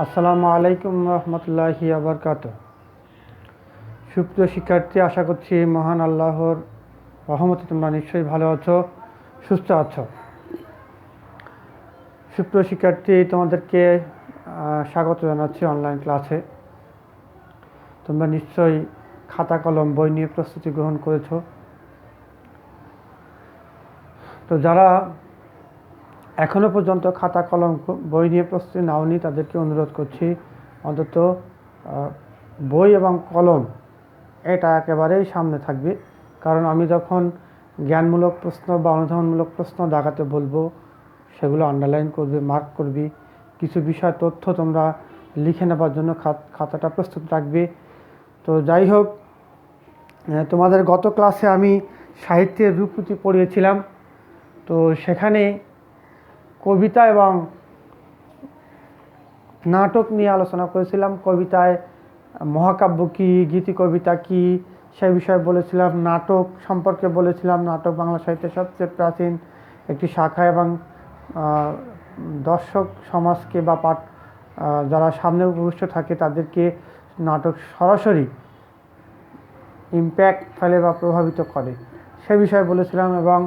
আসসালামু আলাইকুম রহমতুল্লাহি আবরকাতুহ। সুপ্রিয় শিক্ষার্থী, আশা করছি মহান আল্লাহর রহমতে তোমরা নিশ্চয়ই ভালো আছো, সুস্থ আছো। সুপ্রিয় শিক্ষার্থী, তোমাদেরকে স্বাগত জানাচ্ছি অনলাইন ক্লাসে। তোমরা নিশ্চয়ই খাতা কলম বই নিয়ে প্রস্তুতি গ্রহণ করেছো। তো যারা এখনও পর্যন্ত খাতা কলম বই নিয়ে প্রস্তুতি নাওনি তাদেরকে অনুরোধ করছি অন্তত বই এবং কলম এটা একেবারেই সামনে থাকবে। কারণ আমি যখন জ্ঞানমূলক প্রশ্ন বা অনুধাবনমূলক প্রশ্ন দেখাতে বলবো সেগুলো আন্ডারলাইন করবে, মার্ক করবে। কিছু বিষয় তথ্য তোমরা লিখে নেবার জন্য খাতাটা প্রস্তুত রাখবে। তো যাই হোক, তোমাদের গত ক্লাসে আমি সাহিত্যের রূপপুঁথি পড়িয়েছিলাম। তো সেখানে কবিতা এবং নাটক নিয়ে আলোচনা করেছিলাম। কবিতায় মহাকাব্য কী, গীতি কবিতা কী সেই বিষয়ে বলেছিলাম। নাটক সম্পর্কে বলেছিলাম, নাটক বাংলা সাহিত্যের সবচেয়ে প্রাচীন একটি শাখা এবং দর্শক সমাজকে বা পাঠ যারা সামনে উপবিষ্ট থাকে তাদেরকে নাটক সরাসরি ইম্প্যাক্ট ফেলে বা প্রভাবিত করে সে বিষয়ে বলেছিলাম এবং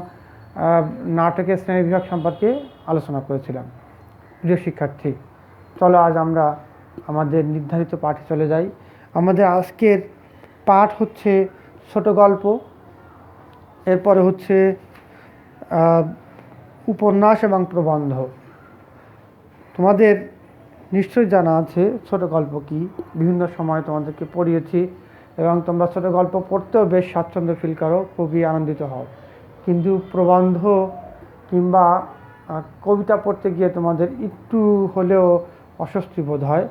নাটকের শ্রেণী বিভাগ সম্পর্কে আলোচনা করেছিলাম। প্রিয় শিক্ষার্থী, চলো আজ আমরা আমাদের নির্ধারিত পাঠে চলে যাই। আমাদের আজকের পাঠ হচ্ছে ছোট গল্প, এরপরে হচ্ছে উপন্যাস এবং প্রবন্ধ। তোমাদের নিশ্চয়ই জানা আছে ছোট গল্প কি, বিভিন্ন সময় তোমাদেরকে পড়িয়েছি এবং তোমরা ছোট গল্প পড়তেও বেশ স্বাচ্ছন্দ্য ফিল করো, খুবই আনন্দিত হও। কিন্তু প্রবন্ধ কিংবা কবিতা পড়তে গিয়ে তোমাদের একটু হলেও অস্বস্তি বোধ হয়।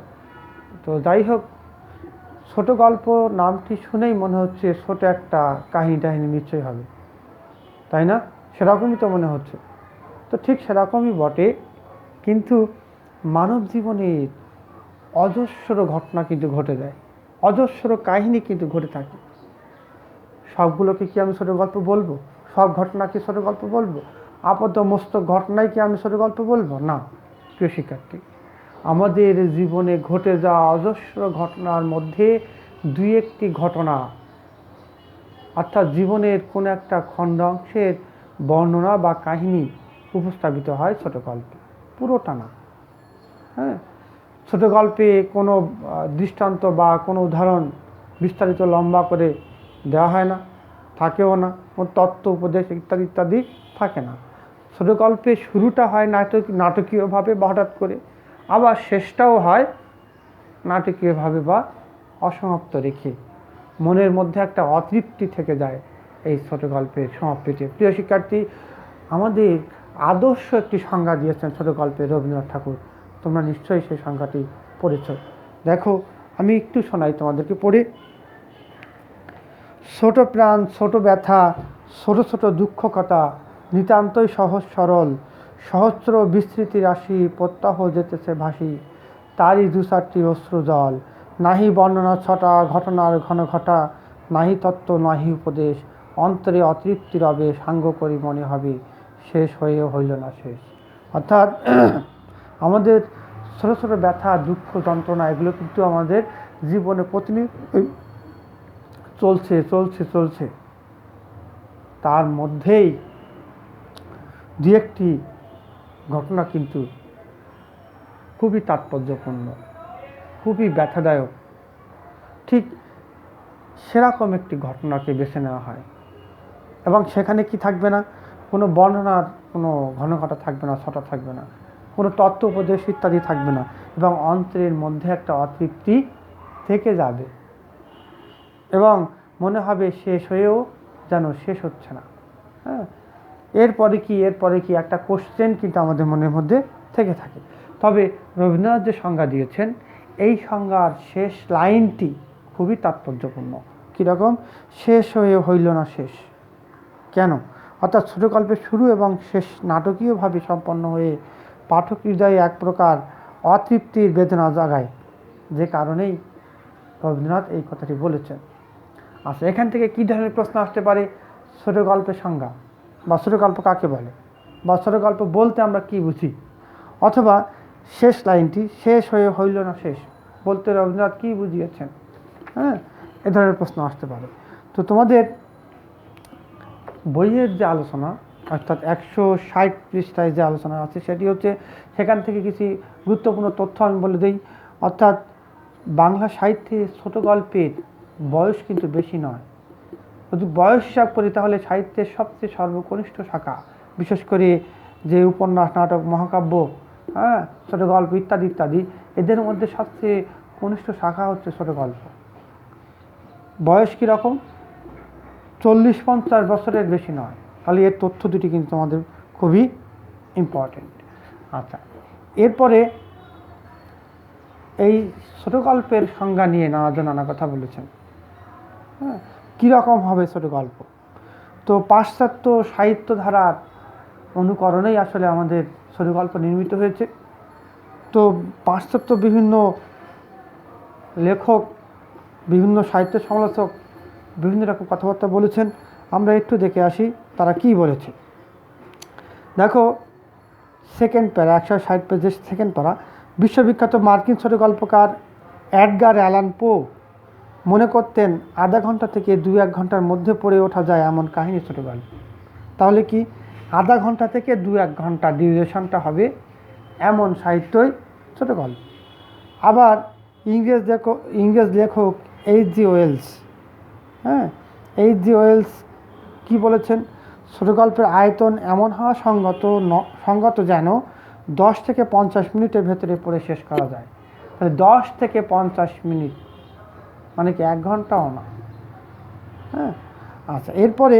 তো যাই হোক, ছোট গল্প নামটি শুনেই মনে হচ্ছে ছোট একটা কাহিনী নিশ্চয়ই হবে, তাই না? সেরকমই তো মনে হচ্ছে। তো ঠিক সেরকমই বটে, কিন্তু মানব জীবনের অজস্র ঘটনা কিন্তু ঘটে যায়, অজস্র কাহিনী কিন্তু ঘটে থাকে। সবগুলোকে কি আমি ছোট গল্প বলবো? সব ঘটনাকে ছোট গল্প বলবো? আপাতমস্তক ঘটনাই কি আমি ছোট গল্প বলবো? না প্রিয় শিক্ষার্থী, আমাদের জীবনে ঘটে যাওয়া অজস্র ঘটনার মধ্যে দুই একটি ঘটনা অর্থাৎ জীবনের কোনো একটা খণ্ডাংশের বর্ণনা বা কাহিনী উপস্থাপিত হয় ছোট গল্পে, পুরোটা না। হ্যাঁ, ছোট গল্পে কোনো দৃষ্টান্ত বা কোনো উদাহরণ বিস্তারিত লম্বা করে দেওয়া হয় না, থাকেও না। কোনো তত্ত্ব উপদেশ ইত্যাদি ইত্যাদি থাকে না। ছোট গল্পে শুরুটা হয় নাটকীয়ভাবে বা হঠাৎ করে, আবার শেষটাও হয় নাটকীয়ভাবে বা অসমাপ্ত রেখে। মনের মধ্যে একটা অতৃপ্তি থেকে যায় এই ছোট গল্পের সমাপ্তিতে। প্রিয় শিক্ষার্থী, আমাদের আদর্শ একটি সংজ্ঞা দিয়েছেন ছোট গল্পে রবীন্দ্রনাথ ঠাকুর। তোমরা নিশ্চয়ই সেই সংজ্ঞাটি পড়েছ। দেখো, আমি একটু শোনাই তোমাদেরকে পড়ে। ছোট প্রাণ, ছোট ব্যথা, ছোট ছোট দুঃখ কথা, নিতান্তই সহজ সরল, সহস্র বিস্তৃতি রাশি প্রত্যাহ যেতেছে ভাসি, তারই দু চারটি অশ্রু জল। নাহি বর্ণনা ছটা ঘটনার ঘন ঘটা, নাহি তত্ত্ব নাহি উপদেশ, অন্তরে অতৃপ্তি রবে, সাঙ্গ করি মনে হবে, শেষ হয়েও হইল না শেষ। অর্থাৎ আমাদের ছোটো ছোটো ব্যথা, দুঃখ, যন্ত্রণা এগুলো কিন্তু আমাদের জীবনে প্রতিনিয়ত চলছে চলছে চলছে। তার মধ্যেই দু একটি ঘটনা কিন্তু খুবই তাৎপর্যপূর্ণ, খুবই ব্যথাদায়ক। ঠিক সেরকম একটি ঘটনাকে বেছে নেওয়া হয় এবং সেখানে কি থাকবে না, কোনো বর্ণনার কোনো ঘনঘটা থাকবে না, ছটা থাকবে না, কোনো তত্ত্ব উপদেশ ইত্যাদি থাকবে না, এবং অন্তরের মধ্যে একটা অতৃপ্তি থেকে যাবে এবং মনে হবে শেষ হয়েও যেন শেষ হচ্ছে না। হ্যাঁ, এরপরে কি একটা কোশ্চেন কিন্তু আমাদের মনের মধ্যে থেকে থাকে। তবে রবীন্দ্রনাথ যে সংজ্ঞা দিয়েছেন, এই সংজ্ঞার শেষ লাইনটি খুবই তাৎপর্যপূর্ণ। কীরকম? শেষ হয়ে হইল না শেষ। কেন? অর্থাৎ ছোট গল্পের শুরু এবং শেষ নাটকীয়ভাবে সম্পন্ন হয়ে পাঠক হৃদয়ে এক প্রকার অতৃপ্তির বেদনা জাগায়, যে কারণেই রবীন্দ্রনাথ এই কথাটি বলেছেন। আচ্ছা, এখান থেকে কী ধরনের প্রশ্ন আসতে পারে? ছোট গল্পের সংজ্ঞা, বা ছোট গল্প কাকে বলে, বা ছোট গল্প বলতে আমরা কি বুঝি, অথবা শেষ লাইনটি শেষ হয়ে হইল না শেষ বলতে রবীন্দ্রনাথ কী বুঝিয়েছেন? হ্যাঁ, এ ধরনের প্রশ্ন আসতে পারে। তো তোমাদের বইয়ের যে আলোচনা অর্থাৎ 160 পৃষ্ঠায় যে আলোচনা আছে সেটি হচ্ছে, সেখান থেকে কিছু গুরুত্বপূর্ণ তথ্য আমি বলে দিই। অর্থাৎ বাংলা সাহিত্যে ছোট গল্পের বয়স কিন্তু বেশি নয়। যদি বয়স হিসাব করি তাহলে সাহিত্যের সবচেয়ে সর্বকনিষ্ঠ শাখা, বিশেষ করে যে উপন্যাস, নাটক, মহাকাব্য, হ্যাঁ, ছোট গল্প ইত্যাদি ইত্যাদি, এদের মধ্যে সবচেয়ে কনিষ্ঠ শাখা হচ্ছে ছোট গল্প। বয়স কীরকম? 40-50 বছরের বেশি নয়। তাহলে এর তথ্য দুটি কিন্তু তোমাদের খুবই ইম্পর্টেন্ট। আচ্ছা, এরপরে এই ছোট গল্পের সংজ্ঞা নিয়ে নানা কথা বলেছেন। হ্যাঁ, কীরকম হবে ছোট গল্প? তো পাশ্চাত্য সাহিত্য ধারার অনুকরণেই আসলে আমাদের ছোট গল্প নির্মিত হয়েছে। তো পাশ্চাত্য বিভিন্ন লেখক, বিভিন্ন সাহিত্য সমালোচক বিভিন্ন রকম কথাবার্তা বলেছেন। আমরা একটু দেখে আসি তারা কি বলেছে। দেখো, সেকেন্ড প্যারা, 160 পেজের সেকেন্ড প্যারা। বিশ্ববিখ্যাত মার্কিন ছোট গল্পকার এডগার অ্যালান পো মনে করতেন আধা ঘন্টা থেকে 2-1 ঘন্টার মধ্যে পড়ে ওঠা যায় এমন কাহিনী ছোট গল্প। তাহলে কি আধা ঘন্টা থেকে 2-1 ঘন্টা ডিউরেশনটা হবে এমন সাহিত্যই ছোট গল্প। আবার ইংরেজ লেখক H.G. ওয়েলস, হ্যাঁ, H.G. ওয়েলস কি বলেছেন? ছোট গল্পের আয়তন এমন হওয়া সঙ্গত যেন 10 থেকে 50 মিনিটের ভেতরে পড়ে শেষ করা যায়। তাহলে 10 থেকে 50 মিনিট মানে কি 1 ঘন্টাও না। হ্যাঁ, আচ্ছা, এরপরে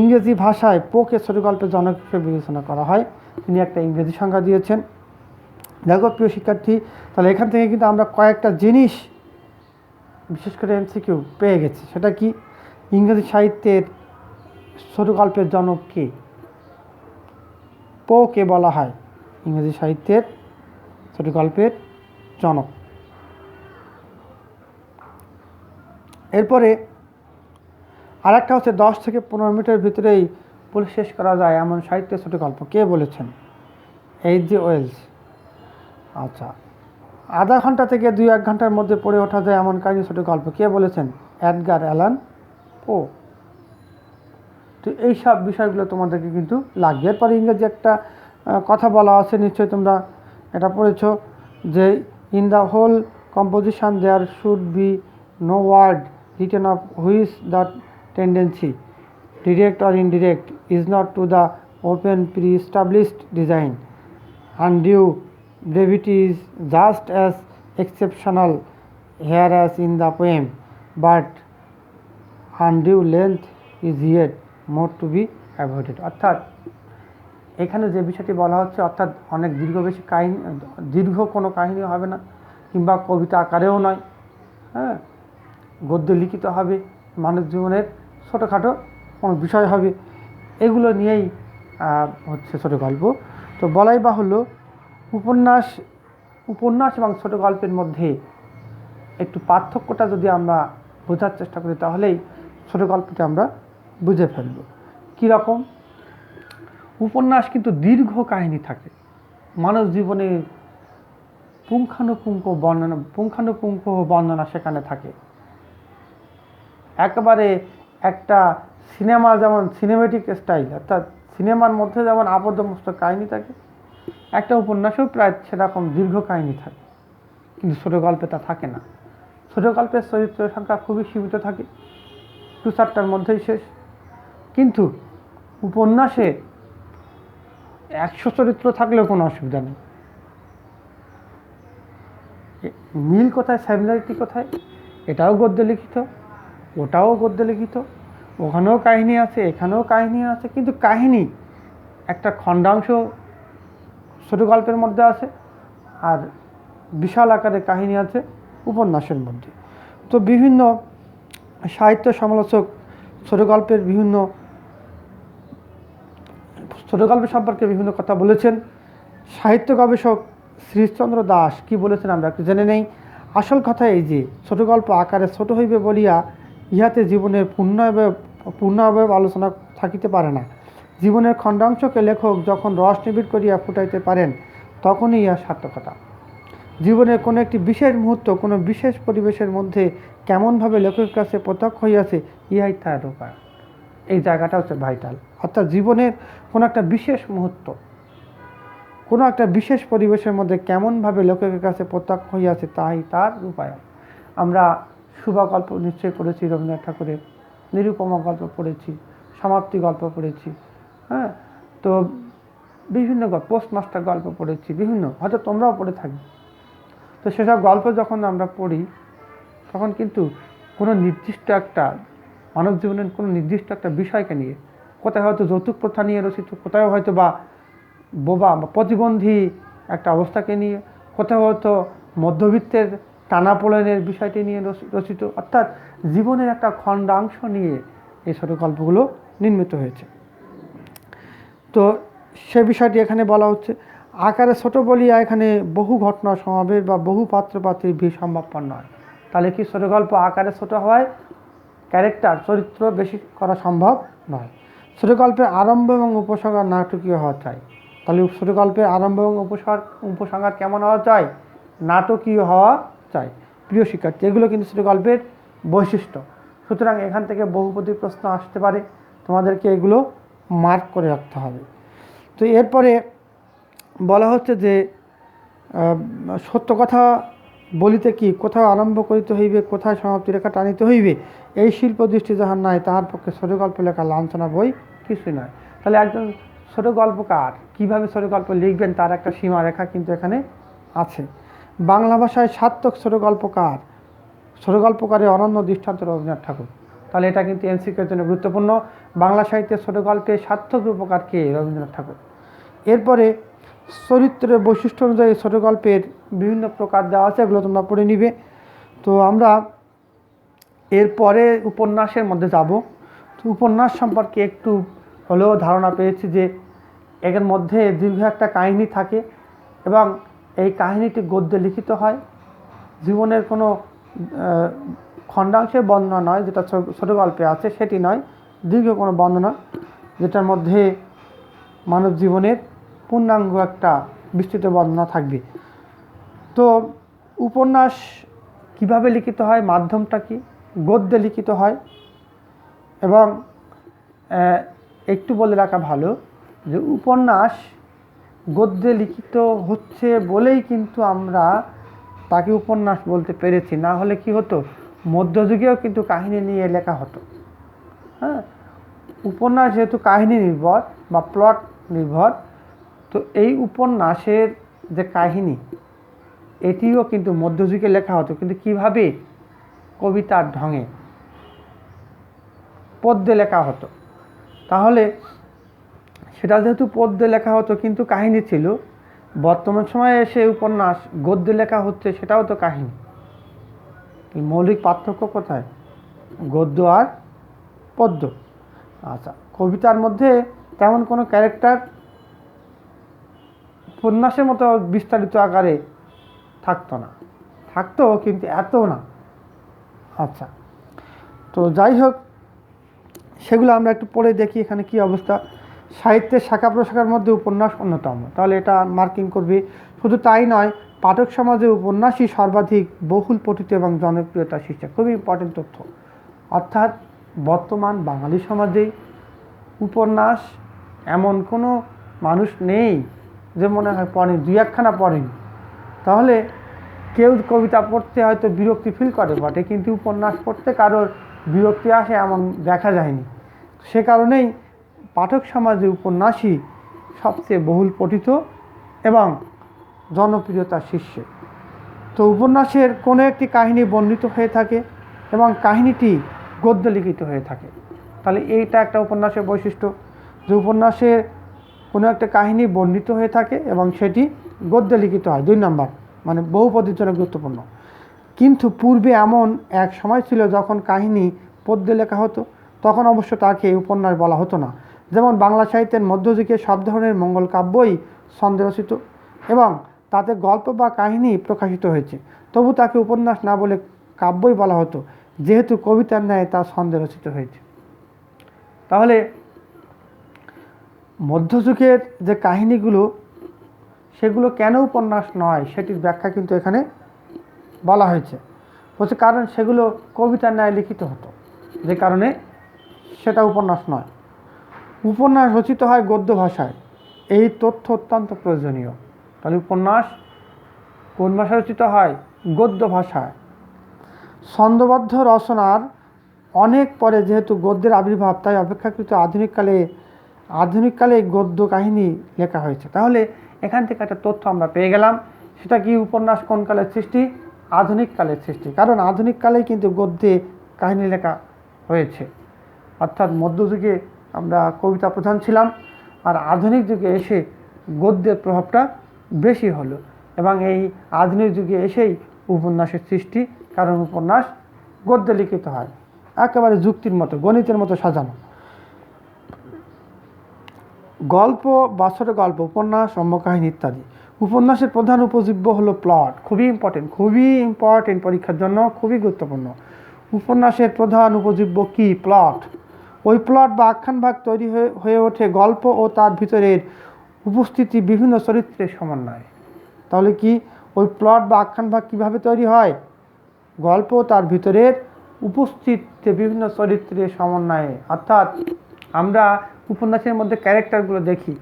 ইংরেজি ভাষায় পোকে ছোট গল্পের জনক হিসেবে বিবেচনা করা হয়। তিনি একটা ইংরেজি সংজ্ঞা দিয়েছেন। দেখো প্রিয় শিক্ষার্থী, তাহলে এখান থেকে কিন্তু আমরা কয়েকটা জিনিস বিশেষ করে MCQ পেয়ে গেছি। সেটা কি? ইংরেজি সাহিত্যের ছোট গল্পের জনক কে? পোকে বলা হয় ইংরেজি সাহিত্যের ছোট গল্পের জনক। এরপরে আরেকটা হচ্ছে 10 থেকে 15 মিনিটের ভিতরেই পড়ে শেষ করা যায় এমন সাহিত্যের ছোট গল্প কে বলেছেন? H.G. ওয়েলস। আচ্ছা, আধা ঘন্টা থেকে 2-1 ঘন্টার মধ্যে পড়ে ওঠা যায় এমন কাহিনী ছোট গল্প কে বলেছেন? এডগার অ্যালান পো। তো এইসব বিষয়গুলো তোমাদেরকে কিন্তু লাগবে। এরপরে ইংরেজি একটা কথা বলা আছে, নিশ্চয়ই তোমরা এটা পড়েছো, যে in the whole composition there should be no word written of which the tendency, direct or indirect, is not to the open pre-established design. Undue brevity is just as exceptional here as in the poem, but undue length is yet more to be avoided. অর্থাৎ এখানে যে বিষয়টি বলা হচ্ছে, অর্থাৎ অনেক দীর্ঘ কোনো কাহিনী হবে না, কিংবা কবিতা আকারেও নয়, হ্যাঁ, গদ্যে লিখিত হবে, মানব জীবনের ছোটোখাটো কোনো বিষয় হবে, এগুলো নিয়েই হচ্ছে ছোট গল্প। তো বলাই বাহুল্য, উপন্যাস এবং ছোট গল্পের মধ্যে একটু পার্থক্যটা যদি আমরা বোঝার চেষ্টা করি তাহলেই ছোট গল্পটি আমরা বুঝে ফেলব। কীরকম? উপন্যাস কিন্তু দীর্ঘ কাহিনী থাকে, মানব জীবনের পুঙ্খানুপুঙ্খ বর্ণনা সেখানে থাকে। একেবারে একটা সিনেমা যেমন সিনেমেটিক স্টাইল, অর্থাৎ সিনেমার মধ্যে যেমন আবদ্ধমস্ত কাহিনী থাকে, একটা উপন্যাসেও প্রায় সেরকম দীর্ঘ কাহিনী থাকে। কিন্তু ছোট গল্পে তা থাকে না। ছোট গল্পের চরিত্রের সংখ্যা খুবই সীমিত থাকে, 2-4টার মধ্যেই শেষ। কিন্তু উপন্যাসে 100 চরিত্র থাকলেও কোনো অসুবিধা নেই। মিল কোথায়, স্যামিলারিটি কোথায়? এটাও গদ্যে লিখিত, ওটাও গদ্যে লিখিত, ওখানেও কাহিনী আছে, এখানেও কাহিনী আছে, কিন্তু কাহিনী একটা খণ্ডাংশ ছোট গল্পের মধ্যে আছে, আর বিশাল আকারে কাহিনী আছে উপন্যাসের মধ্যে। তো বিভিন্ন সাহিত্য সমালোচক ছোট গল্পের সম্পর্কে বিভিন্ন কথা বলেছেন। সাহিত্য গবেষক শ্রীশচন্দ্র দাস কি বলেছেন আমরা একটু জেনে নেই। আসল কথা এই যে, ছোট গল্প আকারে ছোট হইবে বলিয়া ইহাতে জীবনের পূর্ণাবয়ব আলোচনা থাকিতে পারে না। জীবনের খণ্ডাংশকে লেখক যখন রস নিবিড় করিয়া ফুটাইতে পারেন, তখনই ইহা সার্থকতা। জীবনের কোনো একটি বিশেষ মুহূর্ত কোনো বিশেষ পরিবেশের মধ্যে কেমনভাবে লেখকের কাছে প্রত্যক্ষ হইয়াছে, ইহাই তার রূপায়ণ। এই জায়গাটা হচ্ছে ভাইটাল। অর্থাৎ জীবনের কোনো একটা বিশেষ মুহূর্ত কোনো একটা বিশেষ পরিবেশের মধ্যে কেমনভাবে লেখকের কাছে প্রত্যক্ষ হইয়াছে, তাই তার রূপায়ণ। আমরা শুভগল্প নিশ্চয়ই পড়েছি রবীন্দ্রনাথ ঠাকুরের, নিরুপমা গল্প পড়েছি, সমাপ্তি গল্প পড়েছি, হ্যাঁ, তো বিভিন্ন পোস্টমাস্টার গল্প পড়েছি, বিভিন্ন, হয়তো তোমরাও পড়ে থাকবে। তো সেসব গল্প যখন আমরা পড়ি, তখন কিন্তু কোনো নির্দিষ্ট একটা মানব জীবনের কোনো নির্দিষ্ট একটা বিষয়কে নিয়ে, কোথায় হয়তো যৌতুক প্রথা নিয়ে রচিত, কোথাও হয়তো বা বোবা বা প্রতিবন্ধী একটা অবস্থাকে নিয়ে, কোথাও হয়তো মধ্যবিত্তের টানাপোড়েনের বিষয়টি নিয়ে রচিত, অর্থাৎ জীবনের একটা খণ্ডাংশ নিয়ে এই ছোট গল্পগুলো নির্মিত হয়েছে। তো সে বিষয়টি এখানে বলা হচ্ছে। আকারে ছোট বলিয়া এখানে বহু ঘটনা সমাবেশ বা বহু পাত্রপাত্রীর ভিড় সম্ভবপর নয়। তাহলে কি ছোট গল্প আকারে ছোট হওয়ায় ক্যারেক্টার চরিত্র বেশি করা সম্ভব নয়। ছোট গল্পের আরম্ভ এবং উপসংহার নাটকীয় হওয়া চাই। তাহলে ছোট গল্পের আরম্ভ এবং উপসংহার কেমন হওয়া চাই? নাটকীয় হওয়া চাই। প্রিয় শিক্ষার্থী, এগুলো কিন্তু ছোট গল্পের বৈশিষ্ট্য। সুতরাং এখান থেকে বহুপদী প্রশ্ন আসতে পারে, তোমাদেরকে এগুলো মার্ক করে রাখতে হবে। তো এরপরে বলা হচ্ছে যে সত্য কথা বলিতে কি, কোথাও আরম্ভ করিতে হইবে, কোথায় সমাপ্তি রেখা টানিতে হইবে, এই শিল্প দৃষ্টি যাহার নাই, তাহার পক্ষে ছোট গল্প লেখা লাঞ্ছনা বই কিছুই নয়। তাহলে একজন ছোট গল্পকার কীভাবে ছোট গল্প লিখবেন, তার একটা সীমারেখা কিন্তু এখানে আছে। বাংলা ভাষায় সার্থক ছোট গল্পকারের অনন্য দৃষ্টান্ত রবীন্দ্রনাথ ঠাকুর। তাহলে এটা কিন্তু এমসিকিউর জন্য গুরুত্বপূর্ণ। বাংলা সাহিত্যের ছোট গল্পের সার্থক রূপকার কে? রবীন্দ্রনাথ ঠাকুর। এরপরে চরিত্রের বৈশিষ্ট্য অনুযায়ী ছোট গল্পের বিভিন্ন প্রকার দেওয়া আছে, এগুলো তোমরা পড়ে নিবে। তো আমরা এরপরে উপন্যাসের মধ্যে যাব। তো উপন্যাস সম্পর্কে একটু হলেও ধারণা পেয়েছি যে এর মধ্যে দীর্ঘ একটা কাহিনী থাকে এবং এই কাহিনীটি গদ্যে লিখিত হয়। জীবনের কোনো খণ্ডাংশের বর্ণনা নয়, যেটা ছোট গল্পে আছে সেটি নয়, দীর্ঘ কোনো বর্ণনা, যেটার মধ্যে মানব জীবনের পূর্ণাঙ্গ একটা বিস্তৃত বর্ণনা থাকবে। তো উপন্যাস কিভাবে লিখিত হয়, মাধ্যমটা কি? গদ্যে লিখিত হয়। এবং একটু বলে রাখা ভালো যে উপন্যাস গদ্যে লিখিত হচ্ছে বলেই কিন্তু আমরা তাকে উপন্যাস বলতে পেরেছি। না হলে কি হতো, মধ্যযুগেও কিন্তু কাহিনী নিয়ে লেখা হতো। হ্যাঁ, উপন্যাস যেহেতু কাহিনী নির্ভর বা প্লট নির্ভর, তো এই উপন্যাসের যে কাহিনী, এটিও কিন্তু মধ্যযুগে লেখা হতো, কিন্তু কিভাবে? কবিতার ঢঙে, পদ্যে লেখা হতো। তাহলে সেটা যেহেতু পদ্যে লেখা হতো কিন্তু কাহিনী ছিল, বর্তমান সময়ে এসে উপন্যাস গদ্যে লেখা হচ্ছে, সেটাও তো কাহিনী। মৌলিক পার্থক্য কোথায়? গদ্য আর পদ্য। আচ্ছা, কবিতার মধ্যে তেমন কোনো ক্যারেক্টার উপন্যাসের মতো বিস্তারিত আকারে থাকতো না, থাকতো কিন্তু এত না। আচ্ছা, তো যাই হোক, সেগুলো আমরা একটু পড়ে দেখি এখানে কি অবস্থা। সাহিত্যের শাখা প্রশাখার মধ্যে উপন্যাস অন্যতম, তাহলে এটা মার্কিং করবে। শুধু তাই নয়, পাঠক সমাজে উপন্যাসই সর্বাধিক বহুল পঠিত এবং জনপ্রিয়তা শীর্ষে। খুবই ইম্পর্টেন্ট তথ্য। অর্থাৎ বর্তমান বাঙালি সমাজে উপন্যাস এমন কোনো মানুষ নেই যে মনে হয় পড়েনি, দুই একখানা পড়েনি। তাহলে কেউ কবিতা পড়তে হয়তো বিরক্তি ফিল করে বটে, কিন্তু উপন্যাস পড়তে কারোর বিরক্তি আসে এমন দেখা যায়নি। সে কারণেই পাঠক সমাজে উপন্যাসই সবচেয়ে বহুল পঠিত এবং জনপ্রিয়তার শীর্ষে। তো উপন্যাসের কোনো একটি কাহিনী বর্ণিত হয়ে থাকে এবং কাহিনীটি গদ্যে লিখিত হয়ে থাকে। তাহলে এইটা একটা উপন্যাসের বৈশিষ্ট্য, যে উপন্যাসে কোনো একটা কাহিনী বর্ণিত হয়ে থাকে এবং সেটি গদ্যে লিখিত হয়। 2 নম্বর, মানে বহুপদীর জন্য গুরুত্বপূর্ণ। কিন্তু পূর্বে এমন এক সময় ছিল যখন কাহিনী পদ্যে লেখা হতো, তখন অবশ্য তাকে উপন্যাস বলা হতো না। যেমন বাংলা সাহিত্যের মধ্যযুগে সব ধরনের মঙ্গল কাব্যই ছন্দে রচিত এবং তাতে গল্প বা কাহিনী প্রকাশিত হয়েছে, তবু তাকে উপন্যাস না বলে কাব্যই বলা হতো, যেহেতু কবিতার ন্যায় তা ছন্দে রচিত হয়েছে। তাহলে মধ্যযুগের যে কাহিনীগুলো সেগুলো কেন উপন্যাস নয় সেটির ব্যাখ্যা কিন্তু এখানে বলা হয়েছে। বলছে কারণ সেগুলো কবিতার ন্যায় লিখিত হতো, যে কারণে সেটা উপন্যাস নয়। উপন্যাস রচিত হয় গদ্য ভাষায়, এই তথ্য অত্যন্ত প্রয়োজনীয়। তাহলে উপন্যাস কোন ভাষায় রচিত হয়? গদ্য ভাষায়। ছন্দবদ্ধ রচনার অনেক পরে যেহেতু গদ্যের আবির্ভাব, তাই অপেক্ষাকৃত আধুনিককালে গদ্য কাহিনী লেখা হয়েছে। তাহলে এখান থেকে একটা তথ্য আমরা পেয়ে গেলাম, সেটা কি উপন্যাস কোন কালের সৃষ্টি? আধুনিক কালের সৃষ্টি। কারণ আধুনিক কালেই কিন্তু গদ্যে কাহিনী লেখা হয়েছে। অর্থাৎ মধ্যযুগে আমরা কবিতা প্রধান ছিলাম, আর আধুনিক যুগে এসে গদ্যের প্রভাবটা বেশি হলো, এবং এই আধুনিক যুগে এসেই উপন্যাসের সৃষ্টি। কারণ উপন্যাস গদ্যে লিখিত হয়, একেবারে যুক্তির মতো, গণিতের মতো সাজানো। গল্প বা ছোট গল্প, উপন্যাস, রম্যকাহিনী ইত্যাদি। উপন্যাসের প্রধান উপজীব্য হলো প্লট। খুবই ইম্পর্টেন্ট, পরীক্ষার জন্য খুবই গুরুত্বপূর্ণ। উপন্যাসের প্রধান উপজীব্য কি? প্লট। ওই প্লট বা আখ্যান ভাগ তৈরি হয়ে ওঠে গল্প ও তার ভিতরের উপস্থিতি বিভিন্ন চরিত্রের সমন্বয়ে। তাহলে কি ওই প্লট বা আখ্যান ভাগ কীভাবে তৈরি হয়? গল্প তার ভিতরের উপস্থিত বিভিন্ন চরিত্রের সমন্বয়ে। অর্থাৎ আমরা উপন্যাসের মধ্যে ক্যারেক্টারগুলো দেখি,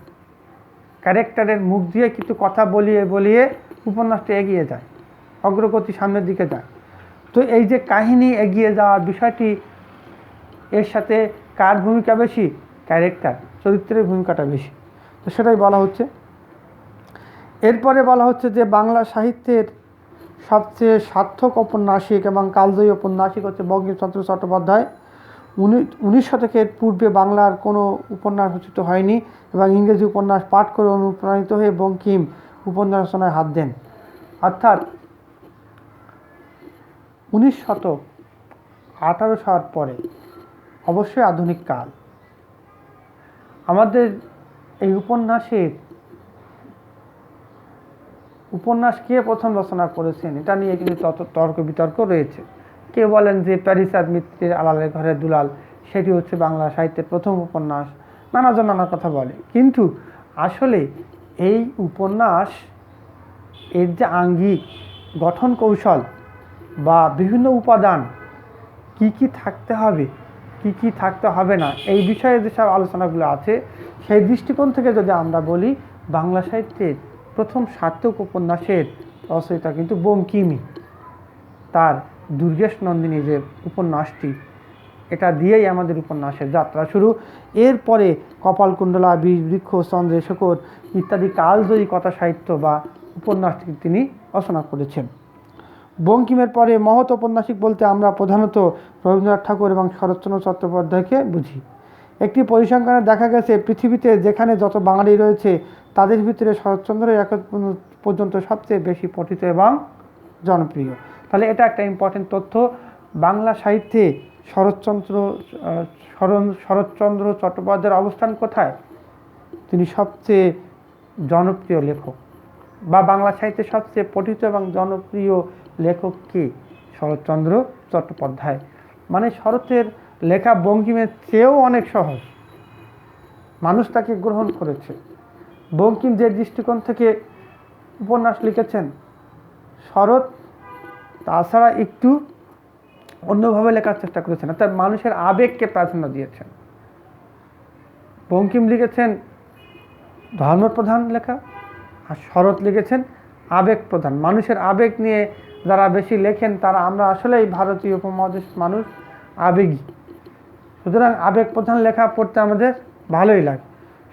ক্যারেক্টারের মুখ দিয়ে কিছু কথা বলিয়ে উপন্যাসটা এগিয়ে যায়, অগ্রগতি সামনের দিকে যায়। তো এই যে কাহিনী এগিয়ে যাওয়ার বিষয়টি, এর সাথে কার ভূমিকা বেশি? ক্যারেক্টার, চরিত্রের ভূমিকাটা বেশি। তো সেটাই বলা হচ্ছে। এরপরে বলা হচ্ছে যে বাংলা সাহিত্যের সবচেয়ে সার্থক ঔপন্যাসিক এবং কালজয়ী ঔপন্যাসিক হচ্ছে বঙ্কিমচন্দ্র চট্টোপাধ্যায়। 19 শতকের পূর্বে বাংলার কোনো উপন্যাস রচিত হয়নি, এবং ইংরেজি উপন্যাস পাঠ করে অনুপ্রাণিত হয়ে বঙ্কিম উপন্যাস রচনায় হাত দেন। অর্থাৎ 19 শতক, 1800 পরে, অবশ্যই আধুনিক কাল। আমাদের এই উপন্যাস কে প্রথম রচনা করেছেন এটা নিয়ে কিন্তু তর্ক বিতর্ক রয়েছে। কেউ বলেন যে প্যারিসাদ মিত্রের আলালের ঘরে দুলাল, সেটি হচ্ছে বাংলা সাহিত্যের প্রথম উপন্যাস। নানাজন নানা কথা বলে, কিন্তু আসলে এই উপন্যাস এর যে আঙ্গিক গঠন কৌশল বা বিভিন্ন উপাদান, কি থাকতে হবে, কি থাকতে হবে না, এই বিষয়ে যেসব আলোচনাগুলো আছে, সেই দৃষ্টিকোণ থেকে যদি আমরা বলি, বাংলা সাহিত্যের প্রথম সার্থক উপন্যাসের রচয়িতা কিন্তু বঙ্কিমই। তার দুর্গেশ নন্দিনী যে উপন্যাসটি, এটা দিয়েই আমাদের উপন্যাসের যাত্রা শুরু। এরপরে কপালকুণ্ডলা, বৃক্ষ, চন্দ্রের শেখর ইত্যাদি কালজয়ী কথা সাহিত্য বা উপন্যাসটি তিনি রচনা করেছেন। বঙ্কিমের পরে মহৎ ঔপন্যাসিক বলতে আমরা প্রধানত রবীন্দ্রনাথ ঠাকুর এবং শরৎচন্দ্র চট্টোপাধ্যায়কে বুঝি। একটি পরিসংখ্যানে দেখা গেছে পৃথিবীতে যেখানে যত বাঙালি রয়েছে তাদের ভিতরে শরৎচন্দ্রই এখন পর্যন্ত সবচেয়ে বেশি পঠিত এবং জনপ্রিয়। তাহলে এটা একটা ইম্পর্টেন্ট তথ্য। বাংলা সাহিত্যে শরৎচন্দ্র চট্টোপাধ্যায়ের অবস্থান কোথায়? তিনি সবচেয়ে জনপ্রিয় লেখক, বা বাংলা সাহিত্যে সবচেয়ে পঠিত এবং জনপ্রিয় লেখক কে? শরৎচন্দ্র চট্টোপাধ্যায়। মানে শরতের লেখা বঙ্কিমের চেয়েও অনেক সহজ, মানুষ তাকে গ্রহণ করেছে। বঙ্কিম যে দৃষ্টিকোণ থেকে উপন্যাস লিখেছেন, শরৎ তাছাড়া একটু অন্যভাবে লেখার চেষ্টা করেছেন, অর্থাৎ মানুষের আবেগকে প্রাধান্য দিয়েছেন। বঙ্কিম লিখেছেন ধর্মপ্রধান লেখা, আর শরৎ লিখেছেন আবেগ প্রধান। মানুষের আবেগ নিয়ে যারা বেশি লেখেন তারা আমরা আসলেই ভারতীয় উপমহাদেশ মানুষ আবেগী, সুতরাং আবেগ প্রধান লেখা পড়তে আমাদের ভালোই লাগে।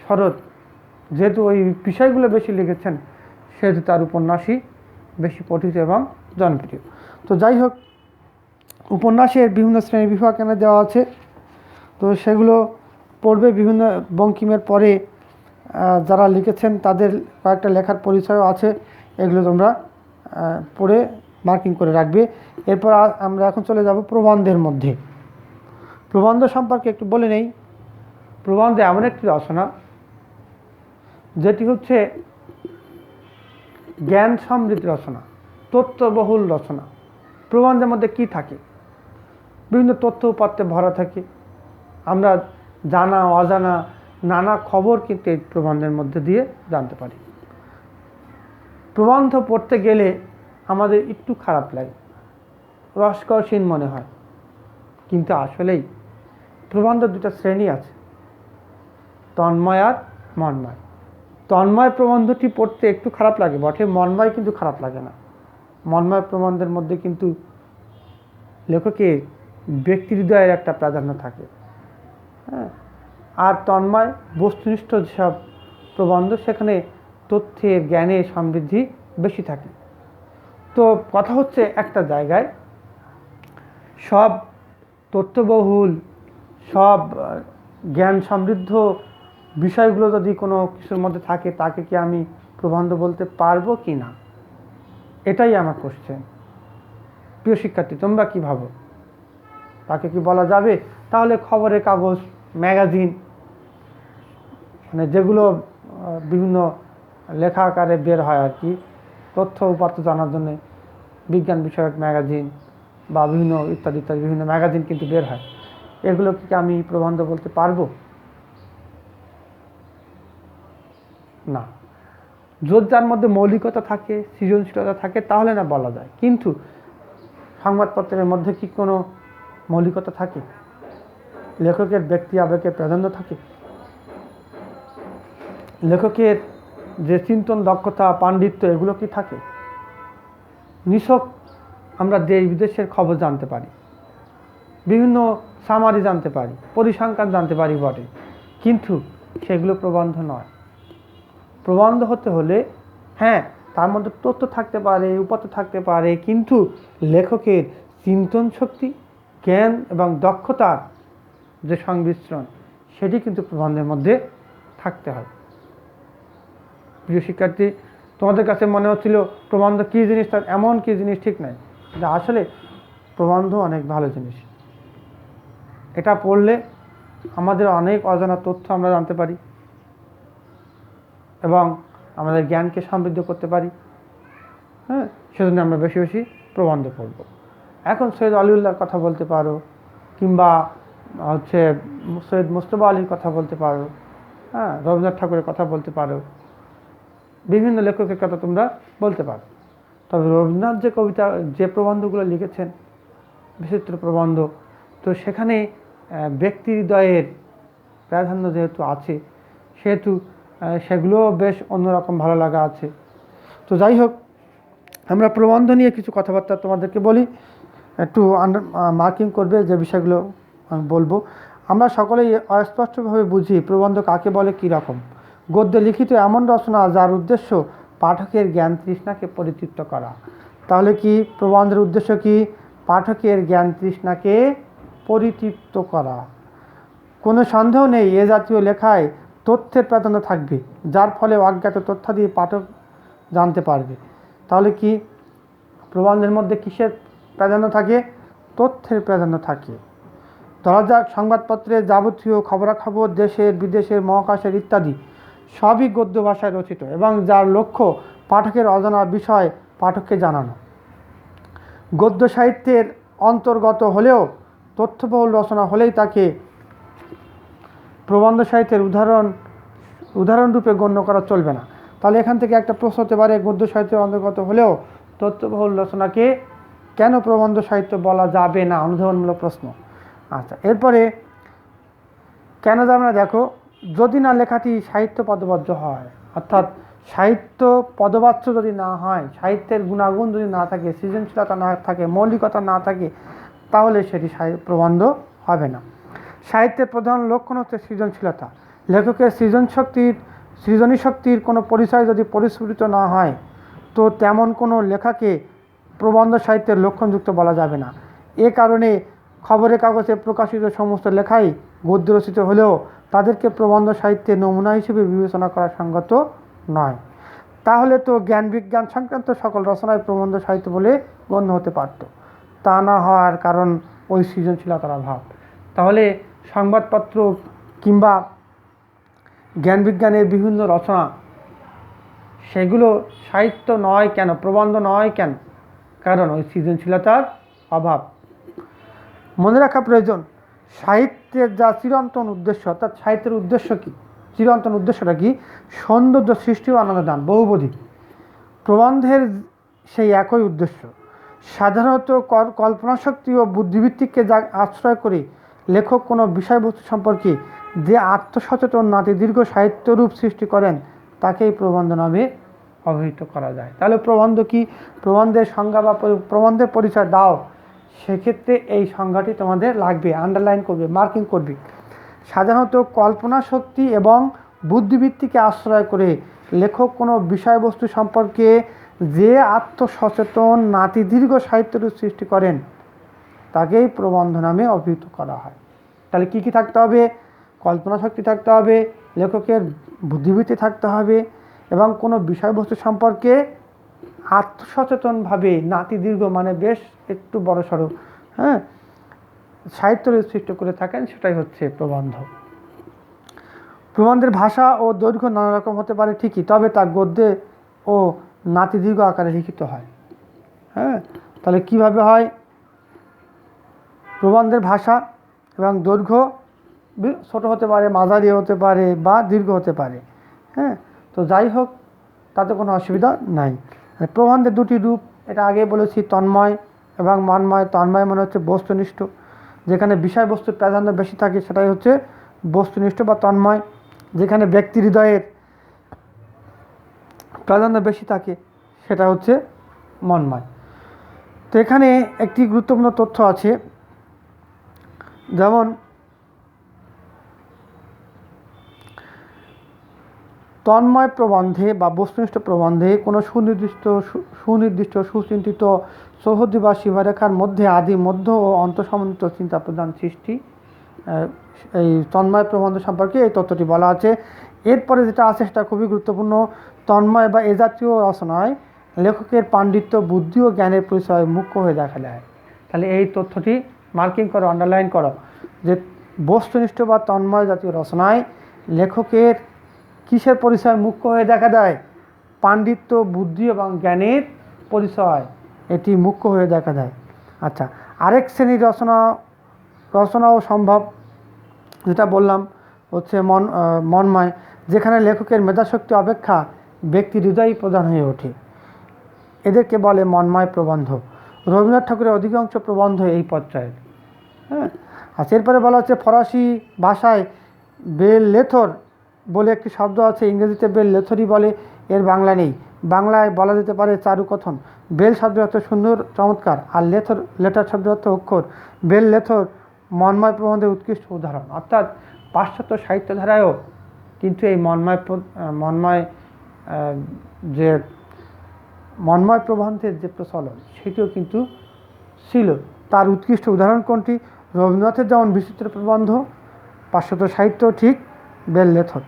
শরৎ যেহেতু ওই বিষয়গুলো বেশি লিখেছেন, সেহেতু তার উপন্যাসই বেশি পঠিত এবং জনপ্রিয়। তো যাই হোক, উপন্যাসের বিভিন্ন শ্রেণী বিভাগ এখানে দেওয়া আছে, তো সেগুলো পড়বে। বিভিন্ন বঙ্কিমের পরে যারা লিখেছেন তাদের কয়েকটা লেখার পরিচয়ও আছে, এগুলো তোমরা পড়ে মার্কিং করে রাখবে। এরপর আমরা এখন চলে যাব প্রবন্ধের মধ্যে। প্রবন্ধ সম্পর্কে একটু বলে নেই। প্রবন্ধ এমন একটি রচনা যেটি হচ্ছে জ্ঞান সমৃদ্ধ রচনা, তথ্যবহুল রচনা। প্রবন্ধের মধ্যে কি থাকে? বিভিন্ন তথ্য উপাত্তে ভরা থাকে। আমরা জানা অজানা নানা খবর কিন্তু এই প্রবন্ধের মধ্যে দিয়ে জানতে পারি। প্রবন্ধ পড়তে গেলে আমাদের একটু খারাপ লাগে, রসকসীন মনে হয়, কিন্তু আসলেই প্রবন্ধ দুটো শ্রেণী আছে, তন্ময় আর মন্ময়। তন্ময় প্রবন্ধটি পড়তে একটু খারাপ লাগে বটে, মন্ময় কিন্তু খারাপ লাগে না। মন্ময় প্রবন্ধের মধ্যে কিন্তু লেখকের ব্যক্তি হৃদয়ের একটা প্রাধান্য থাকে, হ্যাঁ। আর তন্ময় বস্তুনিষ্ঠ যেসব প্রবন্ধ, সেখানে তথ্যের জ্ঞানের সমৃদ্ধি বেশি থাকে। তো কথা হচ্ছে, একটা জায়গায় সব তথ্যবহুল, সব জ্ঞান সমৃদ্ধ বিষয়গুলো যদি কোনো কিছুর মধ্যে থাকে, তাকে কি আমি প্রবন্ধ বলতে পারবো কি না, এটাই আমার কোশ্চেন। প্রিয় শিক্ষার্থী, তোমরা কি ভাবো, তাকে কি বলা যাবে? তাহলে খবরের কাগজ, ম্যাগাজিন, মানে যেগুলো বিভিন্ন লেখা আকারে বের হয় আর কি, তথ্য উপাত্ত জানার জন্য বিজ্ঞান বিষয়ক ম্যাগাজিন বা বিভিন্ন ইত্যাদি ইত্যাদি বিভিন্ন ম্যাগাজিন কিন্তু বের হয়, এগুলো কি আমি প্রবন্ধ বলতে পারবো? না। যদি তার মধ্যে মৌলিকতা থাকে, সৃজনশীলতা থাকে, তাহলে না বলা যায়। কিন্তু সংবাদপত্রের মধ্যে কি কোনো মৌলিকতা থাকে? লেখকের ব্যক্তি আবেগের প্রাধান্য থাকে? লেখকের যে চিন্তন দক্ষতা, পাণ্ডিত্য, এগুলো কি থাকে? নিছক আমরা দেশ বিদেশের খবর জানতে পারি, বিভিন্ন সামারি জানতে পারি, পরিসংখ্যান জানতে পারি বটে, কিন্তু সেগুলো প্রবন্ধ নয়। প্রবন্ধ হতে হলে হ্যাঁ, তার মধ্যে তথ্য থাকতে পারে, উপাত্ত থাকতে পারে, কিন্তু লেখকের চিন্তন শক্তি, জ্ঞান এবং দক্ষতার যে সংমিশ্রণ, সেটি কিন্তু প্রবন্ধের মধ্যে থাকতে হয়। প্রিয় শিক্ষার্থী, তোমাদের কাছে মনে হচ্ছিল প্রবন্ধ কী জিনিস, তার এমন কী জিনিস ঠিক নাই, যা আসলে প্রবন্ধ অনেক ভালো জিনিস। এটা পড়লে আমাদের অনেক অজানা তথ্য আমরা জানতে পারি এবং আমাদের জ্ঞানকে সমৃদ্ধ করতে পারি, হ্যাঁ। সেজন্য আমরা বেশি বেশি প্রবন্ধ পড়ব। এখন সৈয়দ আলিউল্লাহর কথা বলতে পারো, কিংবা সৈয়দ মুজতবা আলীর কথা বলতে পারো, হ্যাঁ, রবীন্দ্রনাথ ঠাকুরের কথা বলতে পারো, বিভিন্ন লেখকের কথা তোমরা বলতে পারো। তবে রবীন্দ্রনাথ যে কবিতা, যে প্রবন্ধগুলো লিখেছেন, বিচিত্র প্রবন্ধ, তো সেখানে ব্যক্তি হৃদয়ের প্রাধান্য যেহেতু আছে, সেহেতু সেগুলো বেশ অন্যরকম ভালো লাগা আছে। তো যাই হোক, আমরা প্রবন্ধ নিয়ে কিছু কথাবার্তা তোমাদেরকে বলি, একটু মার্কিং করবে যে বিষয়গুলো আমি বলবো। আমরা সকলেই অস্পষ্টভাবে বুঝি প্রবন্ধ কাকে বলে, কী রকম। গদ্যে লিখিত এমন রচনা যার উদ্দেশ্য পাঠকের জ্ঞান তৃষ্ণাকে পরিতৃপ্ত করা। তাহলে কি প্রবন্ধের উদ্দেশ্য কি? পাঠকের জ্ঞান তৃষ্ণাকে পরিতৃপ্ত করা। কোনো সন্দেহ নেই, এ জাতীয় লেখায় তথ্যের প্রাধান্য থাকবে, যার ফলে অজ্ঞাত তথ্যাদি পাঠক জানতে পারবে। তাহলে কি প্রবন্ধের মধ্যে কিসের প্রাধান্য থাকে? তথ্যের প্রাধান্য থাকে। ধরা যাক, সংবাদপত্রের যাবতীয় খবরাখবর দেশের, বিদেশের, মহাকাশের ইত্যাদি সবই গদ্য ভাষায় রচিত এবং যার লক্ষ্য পাঠকের অজানা বিষয় পাঠককে জানানো। গদ্য সাহিত্যের অন্তর্গত হলেও তথ্যবহুল রচনা হলেই তাকে প্রবন্ধ সাহিত্যের উদাহরণরূপে গণ্য করা চলবে না। তাহলে এখান থেকে একটা প্রশ্ন হতে পারে, গদ্য সাহিত্যের অন্তর্গত হলেও তথ্যবহুল রচনাকে কেন প্রবন্ধ সাহিত্য বলা যাবে না? অনুধাবনমূলক প্রশ্ন। আচ্ছা, এরপরে কেন যাবে না? দেখো, যদি না লেখাটি সাহিত্য পদবাচ্য হয়, অর্থাৎ সাহিত্য পদবাচ্য যদি না হয়, সাহিত্যের গুণাগুণ যদি না থাকে, সৃজনশীলতা না থাকে, মৌলিকতা না থাকে, তাহলে সেটি প্রবন্ধ হবে না। সাহিত্যের প্রধান লক্ষণ হচ্ছে সৃজনশীলতা। লেখকের সৃজনী শক্তির কোনো পরিচয় যদি পরিস্ফুটিত না হয়, তো তেমন কোনো লেখাকে প্রবন্ধ সাহিত্যের লক্ষণযুক্ত বলা যাবে না। এ কারণে খবরের কাগজে প্রকাশিত সমস্ত লেখাই গদ্য রচিত হলেও তাদেরকে প্রবন্ধ সাহিত্যের নমুনা হিসেবে বিবেচনা করা সঙ্গত নয়। তাহলে তো জ্ঞান বিজ্ঞান সংক্রান্ত সকল রচনায় প্রবন্ধ সাহিত্য বলে গণ্য হতে পারত। তা না হওয়ার কারণ ওই সৃজনশীলতার অভাব। তাহলে সংবাদপত্র কিংবা জ্ঞান বিজ্ঞানের বিভিন্ন রচনা, সেগুলো সাহিত্য নয় কেন, প্রবন্ধ নয় কেন? কারণ ওই সৃজনশীলতার অভাব। মনে রাখা প্রয়োজন, সাহিত্যের যা চিরন্তন উদ্দেশ্য, অর্থাৎ সাহিত্যের উদ্দেশ্য কী? চিরন্তন উদ্দেশ্যটা কি? সৌন্দর্য সৃষ্টি ও আনন্দ দান, বহুবধি। প্রবন্ধের সেই একই উদ্দেশ্য। সাধারণত কল্পনাশক্তি ও বুদ্ধিবৃত্তিকে যা আশ্রয় করে লেখক কোনো বিষয়বস্তু সম্পর্কে যে আত্মসচেতন নাতিদীর্ঘ সাহিত্যরূপ সৃষ্টি করেন তাকেই প্রবন্ধ নামে অভিহিত করা যায়। তাহলে প্রবন্ধ কি? প্রবন্ধের সংজ্ঞা বা প্রবন্ধের পরিচয় দাও, সেক্ষেত্রে এই সংজ্ঞাটি তোমাদের লাগবে, আন্ডারলাইন করবে, মার্কিং করবে। সাধারণত কল্পনা শক্তি এবং বুদ্ধিবৃত্তিকে আশ্রয় করে লেখক কোনো বিষয়বস্তু সম্পর্কে যে আত্মসচেতন নাতিদীর্ঘ সাহিত্যরূপ সৃষ্টি করেন তাকেই প্রবন্ধ নামে অভিহিত করা হয়। তাহলে কি কি থাকতে হবে? কল্পনা শক্তি থাকতে হবে, লেখকের বুদ্ধিবৃত্তি থাকতে হবে, এবং কোনো বিষয়বস্তু সম্পর্কে আত্মসচেতনভাবে নাতিদীর্ঘ মানে বেশ একটু বড়সড় সাহিত্যরূপ সৃষ্টি করে থাকেন, সেটাই হচ্ছে প্রবন্ধ। প্রবন্ধের ভাষা ও দৈর্ঘ্য নানা রকম হতে পারে ঠিকই, তবে তা গদ্যে ও নাতিদীর্ঘ আকারে লিখিত হয়। তাহলে কিভাবে হয়? প্রবন্ধের ভাষা এবং দৈর্ঘ্য ছোট হতে পারে, মাঝারি হতে পারে বা দীর্ঘ হতে পারে। তো যাই হোক, তাতে কোনো অসুবিধা নাই। প্রবন্ধের দুটি রূপ, এটা আগে বলেছি, তন্ময় এবং মন্ময়। তন্ময় মনে হচ্ছে বস্তুনিষ্ঠ, যেখানে বিষয়বস্তুর প্রাধান্য বেশি থাকে সেটাই হচ্ছে বস্তুনিষ্ঠ বা তন্ময়। যেখানে ব্যক্তি হৃদয়ের প্রাধান্য বেশি থাকে সেটা হচ্ছে মন্ময়। তো এখানে একটি গুরুত্বপূর্ণ তথ্য আছে, যেমন তন্ময় প্রবন্ধে বা বস্তুনিষ্ঠ প্রবন্ধে কোনো সুনির্দিষ্ট সুচিন্তিত সৌহৃদ্য বা সীমারেখার মধ্যে আদি মধ্য ও অন্তঃসমন্বিত চিন্তা প্রদান সৃষ্টি। এই তন্ময় প্রবন্ধ সম্পর্কে এই তথ্যটি বলা আছে। এরপরে যেটা আছে সেটা খুবই গুরুত্বপূর্ণ। তন্ময় বা এ জাতীয় রচনায় লেখকের পাণ্ডিত্য, বুদ্ধি ও জ্ঞানের পরিচয় মুখ্য হয়ে দেখা দেয়। তাহলে এই তথ্যটি মার্কিং করো, আন্ডারলাইন করো, যে বস্তুনিষ্ঠ বা তন্ময় জাতীয় রচনায় লেখকের কিসের পরিচয় মুখ্য হয়ে দেখা দেয়? পাণ্ডিত্য, বুদ্ধি এবং জ্ঞানের পরিচয় এটি মুখ্য হয়ে দেখা দেয়। আচ্ছা, আরেক শ্রেণীর রচনাও সম্ভব, যেটা বললাম হচ্ছে মন্ময়, যেখানে লেখকের মেধাশক্তি অপেক্ষা ব্যক্তি হৃদয়ই প্রধান হয়ে ওঠে, এদেরকে বলে মন্ময় প্রবন্ধ। রবীন্দ্রনাথ ঠাকুরের অধিকাংশ প্রবন্ধ এই পর্যায়ের। আচ্ছা, এরপরে বলা হচ্ছে ফরাসি ভাষায় বেল লেথর বলে একটি শব্দ আছে, ইংরেজিতে বেল লেথরই বলে, এর বাংলা নেই। বাংলায় বলা যেতে পারে চারুকথন। বেল শব্দের অর্থ সুন্দর, চমৎকার, আর লেটার শব্দের অর্থ অক্ষর। বেল লেথর মন্ময় প্রবন্ধের উৎকৃষ্ট উদাহরণ। অর্থাৎ পাশ্চাত্য সাহিত্য ধারায়ও কিন্তু এই মন্ময় প্রবন্ধের যে প্রচলন সেটিও কিন্তু ছিল। তার উৎকৃষ্ট উদাহরণ কোনটি? রবীন্দ্রনাথের যেমন বিচিত্র প্রবন্ধ, পাশ্চাত্য সাহিত্য ঠিক বেল লেথর।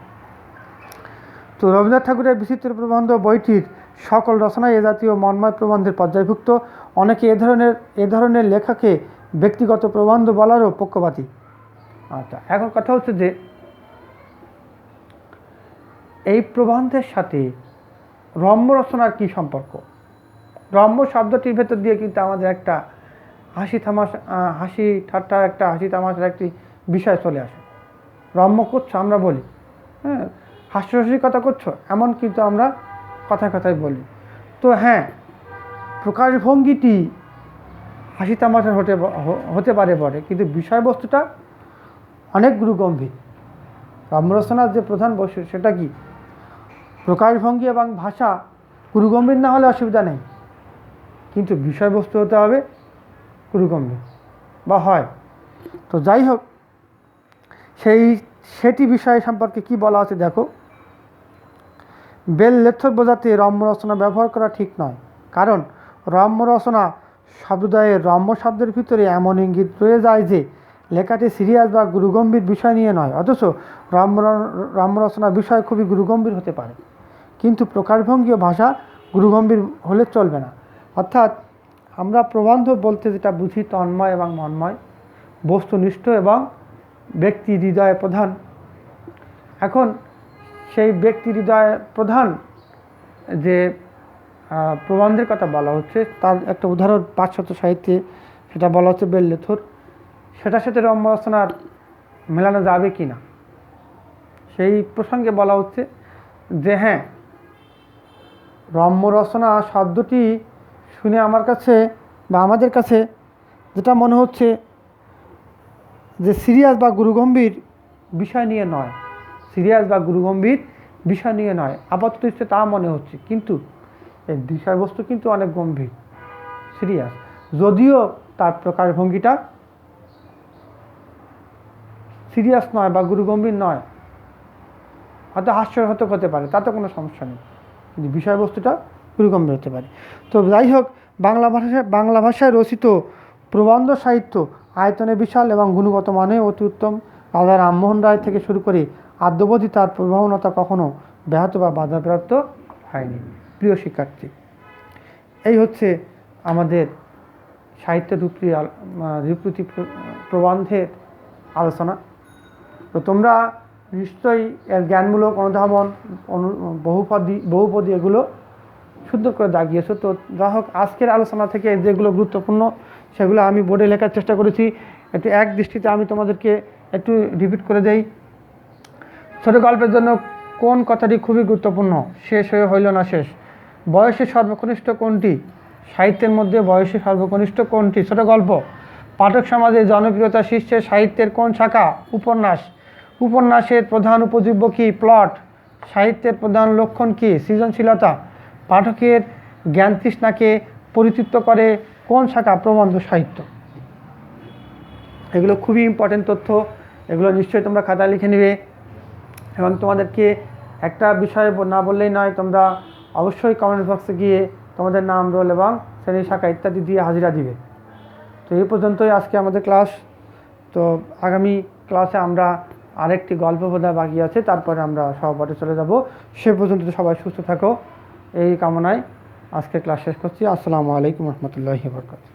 তো রবীন্দ্রনাথ ঠাকুরের বিচিত্র প্রবন্ধ বইটির সকল রচনায় এ জাতীয় মন্ময় প্রবন্ধের পর্যায়ভুক্ত। অনেকে এ ধরনের লেখাকে ব্যক্তিগত প্রবন্ধ বলারও পক্ষপাতী। আচ্ছা, এখন কথা হচ্ছে যে এই প্রবন্ধের সাথে রম্য রচনার কী সম্পর্ক? রম্য শব্দটির ভেতর দিয়ে কিন্তু আমাদের একটা হাসি তামাশার একটি বিষয় চলে আসে। রম্য করছো আমরা বলি, হাস্যরসিকতা করছো, এমন কিন্তু আমরা কথায় কথায় বলি। তো প্রকাশভঙ্গিটি হাসি তামাশার হতে পারে বটে, কিন্তু বিষয়বস্তুটা অনেক গুরুগম্ভীর। রম্যরচনার যে প্রধান বৈশিষ্ট্য সেটা কি? প্রকাশভঙ্গি এবং ভাষা গুরুগম্ভীর না হলে অসুবিধা নেই, কিন্তু বিষয়বস্তু হতে হবে গুরুগম্ভীর বা হয়। তো যাই হোক, সেটি বিষয় সম্পর্কে কি বলা আছে দেখো। বেল লেথর বোঝাতে রম্য রচনা ব্যবহার করা ঠিক নয়, কারণ রম্য রচনা শব্দদ্বয়ের রম্য শব্দের ভিতরে এমন ইঙ্গিত রয়ে যায় যে লেখাটি সিরিয়াস বা গুরুগম্ভীর বিষয় নিয়ে নয়, অথচ রম্য রচনার বিষয় খুবই গুরুগম্ভীর হতে পারে, কিন্তু প্রকাশভঙ্গি ও ভাষা গুরুগম্ভীর হলে চলবে না। অর্থাৎ আমরা প্রবন্ধ বলতে যেটা বুঝি তন্ময় এবং মন্ময়, বস্তুনিষ্ঠ এবং ব্যক্তি হৃদয় প্রধান। এখন সেই ব্যক্তি হৃদয় প্রধান যে প্রবন্ধের কথা বলা হচ্ছে তার একটা উদাহরণ পাশ্চাত্য সাহিত্যে সেটা বলা হচ্ছে বেল লেথর। সেটার সাথে রম্য রচনার মেলানো যাবে কি না সেই প্রসঙ্গে বলা হচ্ছে যে হ্যাঁ, রম্য রচনা শব্দটি শুনে আমার কাছে বা আমাদের কাছে যেটা মনে হচ্ছে যে সিরিয়াস বা গুরুগম্ভীর বিষয় নিয়ে নয়, সিরিয়াস বা গুরুগম্ভীর বিষয় নিয়ে নয়, আপাতত দৃষ্টিতে তা মনে হচ্ছে, কিন্তু এই বিষয়বস্তু কিন্তু অনেক গম্ভীর, সিরিয়াস, যদিও তার প্রকাশভঙ্গিটা সিরিয়াস নয় বা গুরুগম্ভীর নয়, হয়তো হাস্যরসক হতে পারে, তাতে কোনো সমস্যা নেই, কিন্তু বিষয়বস্তুটা গুরুগম্ভীর হতে পারে। তো যাই হোক, বাংলা ভাষায় রচিত প্রবন্ধ সাহিত্য আয়তনে বিশাল এবং গুণগত মানে অতি উত্তম। রাজা রামমোহন রায় থেকে শুরু করে আদ্যবধি তার প্রভাবনতা কখনো ব্যাহত বা বাধাপ্রাপ্ত হয়নি। প্রিয় শিক্ষার্থী, এই হচ্ছে আমাদের সাহিত্য রূপরীতি প্রবন্ধের আলোচনা। তো তোমরা নিশ্চয়ই এর জ্ঞানমূলক অনুধাবন, বহুপদী এগুলো শুদ্ধ করে দাগিয়েছো। তো যা হোক, আজকের আলোচনা থেকে যেগুলো গুরুত্বপূর্ণ সেগুলো আমি বোর্ডে লেখার চেষ্টা করেছি। একটু এক দৃষ্টিতে আমি তোমাদেরকে একটু রিপিট করে দেই। ছোট গল্পের জন্য কোন কথাটি খুবই গুরুত্বপূর্ণ? শেষ হয়ে হইল না শেষ। বয়সে সর্বকনিষ্ঠ কোনটি? সাহিত্যের মধ্যে বয়সে সর্বকনিষ্ঠ কোনটি? ছোট গল্প। পাঠক সমাজে জনপ্রিয়তা শীর্ষে সাহিত্যের কোন শাখা? উপন্যাস। উপন্যাসের প্রধান উপজীব্য কি? প্লট। সাহিত্যের প্রধান লক্ষণ কি? সৃজনশীলতা। পাঠকের জ্ঞান তৃষ্ণাকে পরিতৃপ্ত করে কোন শাখা? প্রবন্ধ সাহিত্য। এগুলো খুবই ইম্পর্টেন্ট তথ্য, এগুলো নিশ্চয়ই তোমরা খাতায় লিখে নেবে এবং তোমাদেরকে একটা বিষয় না বললেই নয়, তোমরা অবশ্যই কমেন্ট বক্সে গিয়ে তোমাদের নাম, রোল এবং শ্রেণী শাখা ইত্যাদি দিয়ে হাজিরা দিবে। তো এই পর্যন্তই আজকে আমাদের ক্লাস। তো আগামী ক্লাসে আমরা আরেকটি গল্প বোধহয় বাকি আছে, তারপরে আমরা সহপাঠে চলে যাব। সে পর্যন্ত সবাই সুস্থ থাকো, এই কামনায় আজকে ক্লাস শেষ করছি। আসসালামু আলাইকুম রহমতুল্লাহি ওয়া বারাকাতুহু।